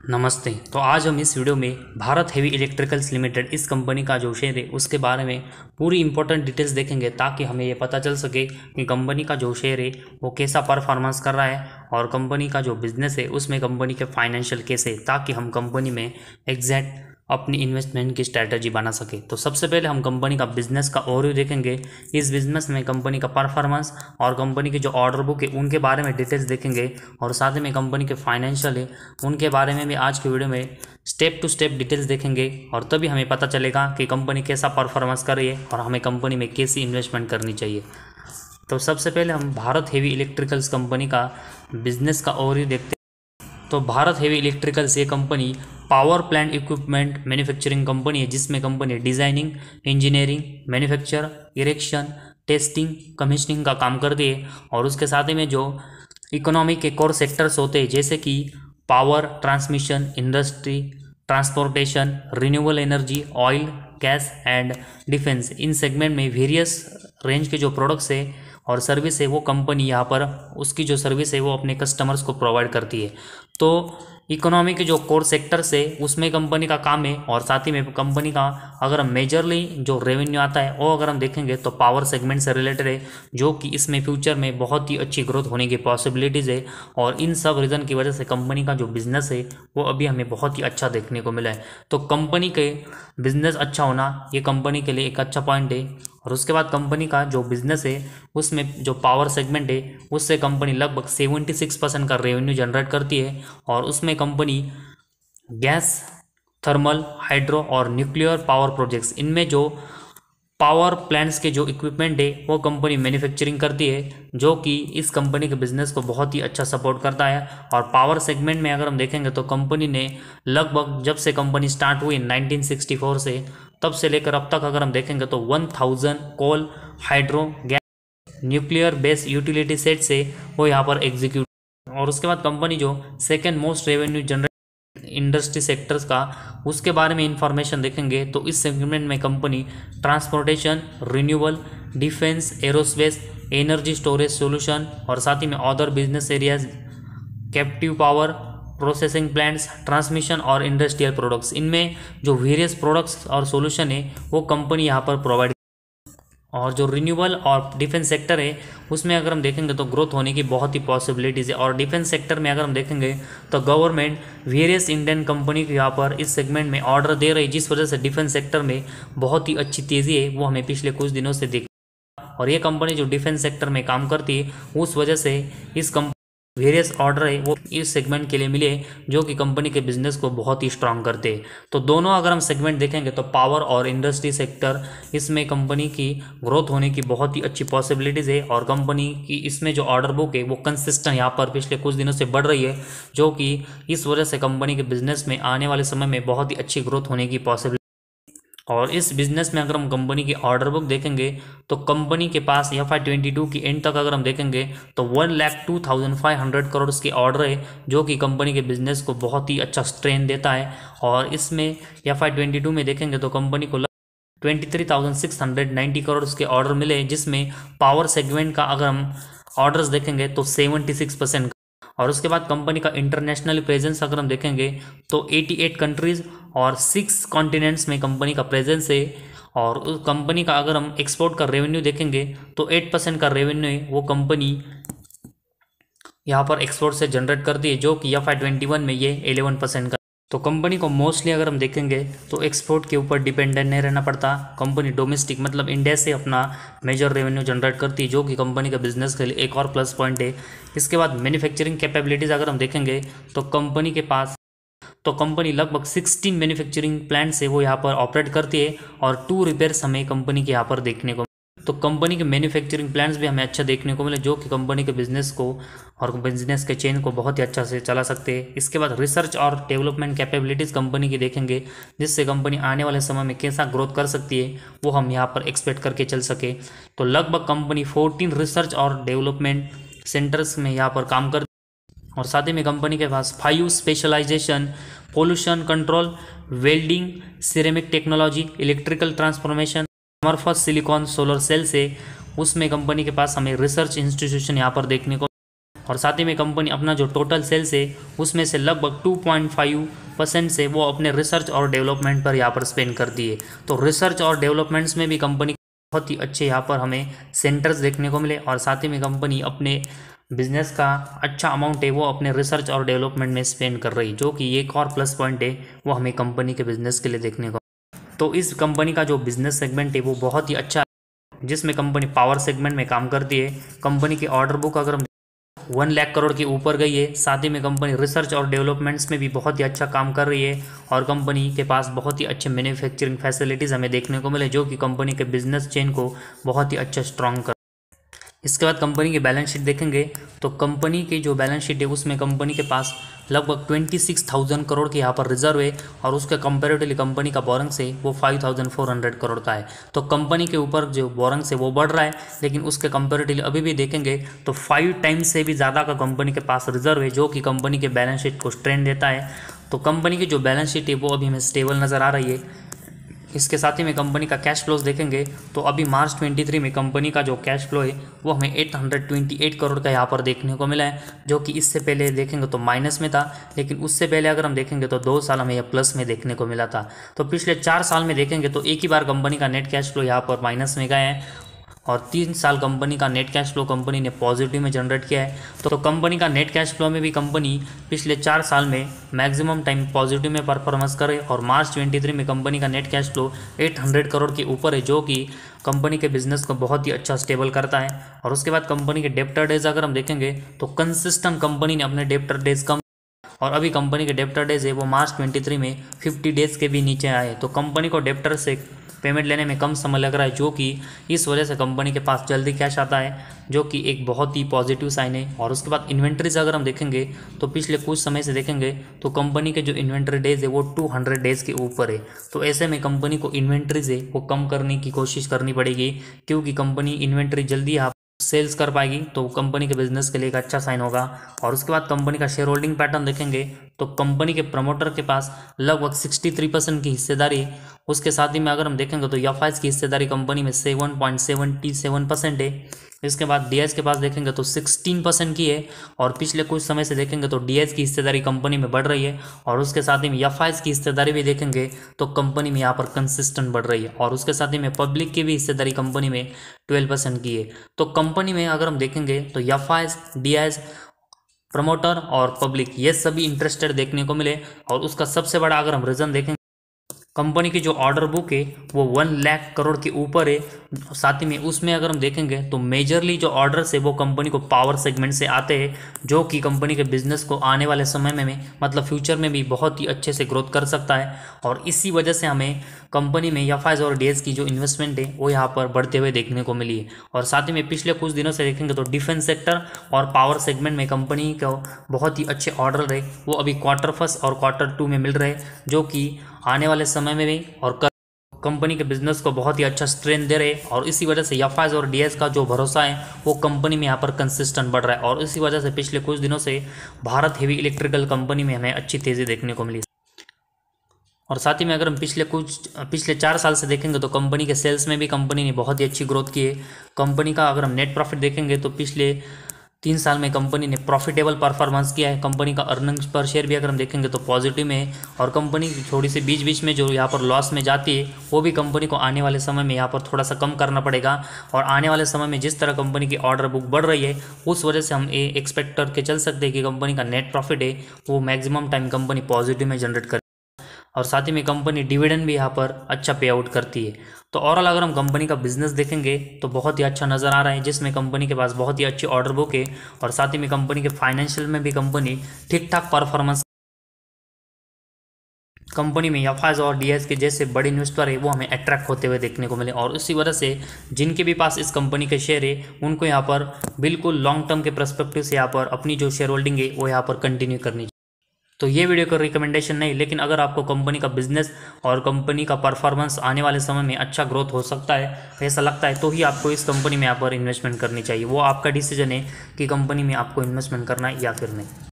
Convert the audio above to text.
नमस्ते। तो आज हम इस वीडियो में भारत हेवी इलेक्ट्रिकल्स लिमिटेड इस कंपनी का जो शेयर है उसके बारे में पूरी इंपॉर्टेंट डिटेल्स देखेंगे ताकि हमें ये पता चल सके कि कंपनी का जो शेयर है वो कैसा परफॉर्मेंस कर रहा है और कंपनी का जो बिजनेस है उसमें कंपनी के फाइनेंशियल कैसे, ताकि हम कंपनी में एग्जैक्ट अपनी इन्वेस्टमेंट की स्ट्रैटेजी बना सके। तो सबसे पहले हम कंपनी का बिजनेस का ओवरव्यू देखेंगे। इस बिजनेस में कंपनी का परफॉर्मेंस और कंपनी की जो ऑर्डर बुक है उनके बारे में डिटेल्स देखेंगे और साथ ही में कंपनी के फाइनेंशियल है उनके बारे में भी आज के वीडियो में स्टेप टू स्टेप डिटेल्स देखेंगे और तभी हमें पता चलेगा कि कंपनी कैसा परफॉर्मेंस कर रही है और हमें कंपनी में कैसी इन्वेस्टमेंट करनी चाहिए। तो सबसे पहले हम भारत हेवी इलेक्ट्रिकल्स कंपनी का बिजनेस का ओवरव्यू देखते हैं। तो भारत हेवी इलेक्ट्रिकल्स ये company power plant equipment manufacturing company है, जिसमें company designing, engineering, manufacture, erection, testing, commissioning का काम करती है। और उसके साथ ही में जो इकोनॉमी के कोर सेक्टर्स होते हैं जैसे कि power, transmission, industry, transportation, renewable energy, oil, gas and defence, in segment में वेरियस रेंज के जो प्रोडक्ट्स है और सर्विस है वो कंपनी यहाँ पर उसकी जो सर्विस है वो अपने कस्टमर्स को प्रोवाइड करती है। तो इकोनॉमी के जो कोर सेक्टर्स है उसमें कंपनी का काम है और साथ ही में कंपनी का अगर हम मेजरली जो रेवेन्यू आता है वो अगर हम देखेंगे तो पावर सेगमेंट से रिलेटेड है, जो कि इसमें फ्यूचर में बहुत ही अच्छी ग्रोथ होने की पॉसिबिलिटीज़ है। और इन सब रीज़न की वजह से कंपनी का जो बिज़नेस है वो अभी हमें बहुत ही अच्छा देखने को मिला है। तो कंपनी के बिज़नेस अच्छा होना ये कंपनी के लिए एक अच्छा पॉइंट है। और उसके बाद कंपनी का जो बिज़नेस है उसमें जो पावर सेगमेंट है उससे कंपनी लगभग 76% का रेवेन्यू जनरेट करती है और उसमें कंपनी गैस, थर्मल, हाइड्रो और न्यूक्लियर पावर प्रोजेक्ट्स, इनमें जो पावर प्लांट्स के जो इक्विपमेंट है वो कंपनी मैन्युफैक्चरिंग करती है, जो कि इस कंपनी के बिज़नेस को बहुत ही अच्छा सपोर्ट करता है। और पावर सेगमेंट में अगर हम देखेंगे तो कंपनी ने लगभग जब से कंपनी स्टार्ट हुई 1964 से तब से लेकर अब तक अगर हम देखेंगे तो 1000 coal, hydro, gas, nuclear base utility set से वो यहाँ पर एग्जीक्यूट। और उसके बाद कंपनी जो second most revenue generate industry sectors का उसके बारे में इंफॉर्मेशन देखेंगे तो इस सेगमेंट में company transportation, renewable, defence, aerospace, energy storage solution और साथ ही में other business areas, captive power, processing plants, transmission और इंडस्ट्रियल प्रोडक्ट्स, इनमें जो वेरियस प्रोडक्ट्स और सॉल्यूशन है वो कंपनी यहाँ पर प्रोवाइड। और जो रिन्यूएबल और डिफेंस सेक्टर है उसमें अगर हम देखेंगे तो ग्रोथ होने की बहुत ही पॉसिबिलिटीज़ है। और डिफेंस सेक्टर में अगर हम देखेंगे तो गवर्नमेंट वेरियस इंडियन कंपनी को यहाँ पर इस सेगमेंट में ऑर्डर दे रही है, जिस वजह से डिफेंस सेक्टर में बहुत ही अच्छी तेज़ी है वो हमें पिछले कुछ दिनों से दिख। और ये कंपनी जो डिफेंस सेक्टर में काम करती है उस वजह से इस कंपनी वेरियस ऑर्डर है वो इस सेगमेंट के लिए मिले, जो कि कंपनी के बिजनेस को बहुत ही स्ट्रांग करते हैं। तो दोनों अगर हम सेगमेंट देखेंगे तो पावर और इंडस्ट्री सेक्टर, इसमें कंपनी की ग्रोथ होने की बहुत ही अच्छी पॉसिबिलिटीज़ है। और कंपनी की इसमें जो ऑर्डर बुक है वो कंसिस्टेंट यहाँ पर पिछले कुछ दिनों से बढ़ रही है, जो कि इस वजह से कंपनी के बिजनेस में आने वाले समय में बहुत ही अच्छी ग्रोथ होने की पॉसिबिलिटी। और इस बिजनेस में अगर हम कंपनी की ऑर्डर बुक देखेंगे तो कंपनी के पास FY22 की एंड तक अगर हम देखेंगे तो 1,02,500 करोड़ के ऑर्डर है, जो कि कंपनी के बिजनेस को बहुत ही अच्छा स्ट्रेंथ देता है। और इसमें FY22 में देखेंगे तो कंपनी को 23,690 करोड़ के ऑर्डर मिले, जिसमें पावर सेगमेंट का अगर हम ऑर्डर्स देखेंगे तो 76%। और उसके बाद कंपनी का इंटरनेशनल प्रेजेंस अगर हम देखेंगे तो 88 कंट्रीज़ और 6 कॉन्टिनेंट्स में कंपनी का प्रेजेंस है। और उस कंपनी का अगर हम एक्सपोर्ट का रेवेन्यू देखेंगे तो 8% का रेवेन्यू है वो कंपनी यहाँ पर एक्सपोर्ट से जनरेट करती है, जो कि FY21 में ये 11% का। तो कंपनी को मोस्टली अगर हम देखेंगे तो एक्सपोर्ट के ऊपर डिपेंडेंट नहीं रहना पड़ता। कंपनी डोमेस्टिक मतलब इंडिया से अपना मेजर रेवेन्यू जनरेट करती है, जो कि कंपनी का बिजनेस के लिए एक और प्लस पॉइंट है। इसके बाद मैन्युफैक्चरिंग कैपेबिलिटीज़ अगर हम देखेंगे तो कंपनी लगभग 16 मैन्युफैक्चरिंग प्लांट से वो यहाँ पर ऑपरेट करती है और 2 रिपेयर्स हमें कंपनी के यहाँ पर देखने को। तो कंपनी के मैन्युफैक्चरिंग प्लांट्स भी हमें अच्छा देखने को मिले, जो कि कंपनी के बिजनेस को और बिजनेस के चेन को बहुत ही अच्छा से चला सकते हैं। इसके बाद रिसर्च और डेवलपमेंट कैपेबिलिटीज़ कंपनी की देखेंगे, जिससे कंपनी आने वाले समय में कैसा ग्रोथ कर सकती है वो हम यहाँ पर एक्सपेक्ट करके चल सके। तो लगभग कंपनी 14 रिसर्च और डेवलपमेंट सेंटर्स में यहाँ पर काम कर। और साथ ही में कंपनी के पास 5 specialisation, pollution control, welding, ceramic technology, electrical transformation, amorphous silicon solar cell से उसमें कंपनी के पास हमें रिसर्च इंस्टीट्यूशन यहाँ पर देखने को। और साथ ही में कंपनी अपना जो टोटल सेल्स है उसमें से लगभग 2.5% से वो अपने रिसर्च और डेवलपमेंट पर यहाँ पर स्पेंड करती है। तो रिसर्च और डेवलपमेंट्स में भी कंपनी बहुत ही अच्छे यहाँ पर हमें सेंटर्स देखने को मिले, और साथ ही में कंपनी अपने बिजनेस का अच्छा अमाउंट है वो अपने रिसर्च और डेवलपमेंट में स्पेंड कर रही, जो कि एक और प्लस पॉइंट है वो हमें कंपनी के बिजनेस के लिए देखने को। तो इस कंपनी का जो बिजनेस सेगमेंट है वो बहुत ही अच्छा है, जिसमें कंपनी पावर सेगमेंट में काम करती है। कंपनी की ऑर्डर बुक अगर हम 1 लाख करोड़ के ऊपर गई है। साथ ही में कंपनी रिसर्च और डेवलपमेंट्स में भी बहुत ही अच्छा काम कर रही है, और कंपनी के पास बहुत ही अच्छे मैन्युफैक्चरिंग फैसिलिटीज़ हमें देखने को मिले, जो कि कंपनी के बिजनेस चेन को बहुत ही अच्छा स्ट्रॉन्ग कर। इसके बाद कंपनी की बैलेंस शीट देखेंगे तो कंपनी की जो बैलेंस शीट है उसमें कंपनी के पास लगभग 26,000 करोड़ के यहाँ पर रिजर्व है, और उसके कंपेरेटिवली कंपनी का बोरंग्स है वो 5,400 करोड़ का है। तो कंपनी के ऊपर जो बोरंग्स है वो बढ़ रहा है, लेकिन उसके कंपेरेटिवली अभी भी देखेंगे तो 5 टाइम्स से भी ज़्यादा का कंपनी के पास रिजर्व है, जो कि कंपनी के बैलेंस शीट को स्ट्रेंथ देता है। तो कंपनी की जो बैलेंस शीट है वो अभी हमें स्टेबल नज़र आ रही है। इसके साथ ही में कंपनी का कैश फ्लोज देखेंगे तो अभी मार्च 23 में कंपनी का जो कैश फ्लो है वो हमें 828 करोड़ का यहाँ पर देखने को मिला है, जो कि इससे पहले देखेंगे तो माइनस में था, लेकिन उससे पहले अगर हम देखेंगे तो 2 साल हमें यह प्लस में देखने को मिला था। तो पिछले 4 साल में देखेंगे तो एक ही बार कंपनी का नेट कैश फ्लो यहाँ पर माइनस में गया है, और 3 साल कंपनी का नेट कैश फ्लो कंपनी ने पॉजिटिव में जनरेट किया है। तो कंपनी का नेट कैश फ्लो में भी कंपनी पिछले 4 साल में मैक्सिमम टाइम पॉजिटिव में परफॉर्मेंस करे, और मार्च 23 में कंपनी का नेट कैश फ्लो 800 करोड़ के ऊपर है, जो कि कंपनी के बिजनेस को बहुत ही अच्छा स्टेबल करता है। और उसके बाद कंपनी के डेप्टर डेज अगर हम देखेंगे तो कंसिस्टेंट कंपनी ने अपने डेप्टर डेज कम, और अभी कंपनी के डेप्टर डेज है वो मार्च 23 में 50 डेज के भी नीचे आए। तो कंपनी को डेप्टर से पेमेंट लेने में कम समय लग रहा है, जो कि इस वजह से कंपनी के पास जल्दी कैश आता है, जो कि एक बहुत ही पॉजिटिव साइन है। और उसके बाद इन्वेंट्रीज अगर हम देखेंगे तो पिछले कुछ समय से देखेंगे तो कंपनी के जो इन्वेंट्री डेज है वो 200 डेज के ऊपर है। तो ऐसे में कंपनी को इन्वेंट्रीज है वो कम करने की कोशिश करनी पड़ेगी, क्योंकि कंपनी इन्वेंट्री जल्दी आप सेल्स कर पाएगी तो कंपनी के बिजनेस के लिए एक अच्छा साइन होगा। और उसके बाद कंपनी का शेयर होल्डिंग पैटर्न देखेंगे तो कंपनी के प्रमोटर के पास लगभग 63% की हिस्सेदारी है। उसके साथ ही में अगर हम देखेंगे तो एफआईएस की हिस्सेदारी कंपनी में 7.77% है। इसके बाद डीएस के पास देखेंगे तो 16% की है, और पिछले कुछ समय से देखेंगे तो डीएस की हिस्सेदारी कंपनी में बढ़ रही है। और उसके साथ ही में एफआईएस की हिस्सेदारी भी देखेंगे तो कंपनी में यहाँ पर कंसिस्टेंट बढ़ रही है। और उसके साथ ही में पब्लिक की भी हिस्सेदारी कंपनी में 12% की है। तो कंपनी में अगर हम देखेंगे तो एफआईएस, डीएस, प्रमोटर और पब्लिक ये सभी इंटरेस्टेड देखने को मिले। और उसका सबसे बड़ा अगर हम रीज़न देखेंगे, कंपनी की जो ऑर्डर बुक है वो 1 लाख करोड़ के ऊपर है। साथ ही में उसमें अगर हम देखेंगे तो मेजरली जो ऑर्डर्स है वो कंपनी को पावर सेगमेंट से आते हैं, जो कि कंपनी के बिजनेस को आने वाले समय में मतलब फ्यूचर में भी बहुत ही अच्छे से ग्रोथ कर सकता है। और इसी वजह से हमें कंपनी में एफआईएस और डीएस की जो इन्वेस्टमेंट है वो यहाँ पर बढ़ते हुए देखने को मिली है। और साथ ही में पिछले कुछ दिनों से देखेंगे तो डिफेंस सेक्टर और पावर सेगमेंट में कंपनी को बहुत ही अच्छे ऑर्डर रहे वो अभी Q1 और Q2 में मिल रहे, जो कि आने वाले समय में भी और कंपनी के बिजनेस को बहुत ही अच्छा स्ट्रेंथ दे रहे। और इसी वजह से एफआईएस और डीएस का जो भरोसा है वो कंपनी में यहाँ पर कंसिस्टेंट बढ़ रहा है। और इसी वजह से पिछले कुछ दिनों से भारत हेवी इलेक्ट्रिकल कंपनी में हमें अच्छी तेज़ी देखने को मिली। और साथ ही में अगर हम पिछले 4 साल से देखेंगे तो कंपनी के सेल्स में भी कंपनी ने बहुत ही अच्छी ग्रोथ की है। कंपनी का अगर हम नेट प्रॉफिट देखेंगे तो पिछले 3 साल में कंपनी ने प्रॉफिटेबल परफॉर्मेंस किया है। कंपनी का अर्निंग्स पर शेयर भी अगर हम देखेंगे तो पॉजिटिव में है। और कंपनी थोड़ी सी बीच बीच में जो यहाँ पर लॉस में जाती है वो भी कंपनी को आने वाले समय में यहाँ पर थोड़ा सा कम करना पड़ेगा। और आने वाले समय में जिस तरह कंपनी की ऑर्डर बुक बढ़ रही है उस वजह से हम ये एक्सपेक्ट करके चल सकते हैं कि कंपनी का नेट प्रॉफिट है वो मैक्सिमम टाइम कंपनी पॉजिटिव में जनरेट करे। और साथ ही में कंपनी डिविडेंड भी यहाँ पर अच्छा पे आउट करती है। तो ओवरऑल अगर हम कंपनी का बिजनेस देखेंगे तो बहुत ही अच्छा नज़र आ रहा है, जिसमें कंपनी के पास बहुत ही अच्छी ऑर्डर बुक है। और साथ ही में कंपनी के फाइनेंशियल में भी कंपनी ठीक ठाक परफॉर्मेंस, कंपनी में एफआईएस और डीएस के जैसे बड़े इन्वेस्टर है वो हमें अट्रैक्ट होते हुए देखने को मिले। और इसी वजह से जिनके भी पास इस कंपनी के शेयर है उनको यहाँ पर बिल्कुल लॉन्ग टर्म के परस्पेक्टिव से यहाँ पर अपनी जो शेयर होल्डिंग है वो यहाँ पर कंटिन्यू करनी। तो ये वीडियो का रिकमेंडेशन नहीं, लेकिन अगर आपको कंपनी का बिजनेस और कंपनी का परफॉर्मेंस आने वाले समय में अच्छा ग्रोथ हो सकता है ऐसा लगता है तो ही आपको इस कंपनी में यहाँ पर इन्वेस्टमेंट करनी चाहिए। वो आपका डिसीजन है कि कंपनी में आपको इन्वेस्टमेंट करना है या फिर नहीं।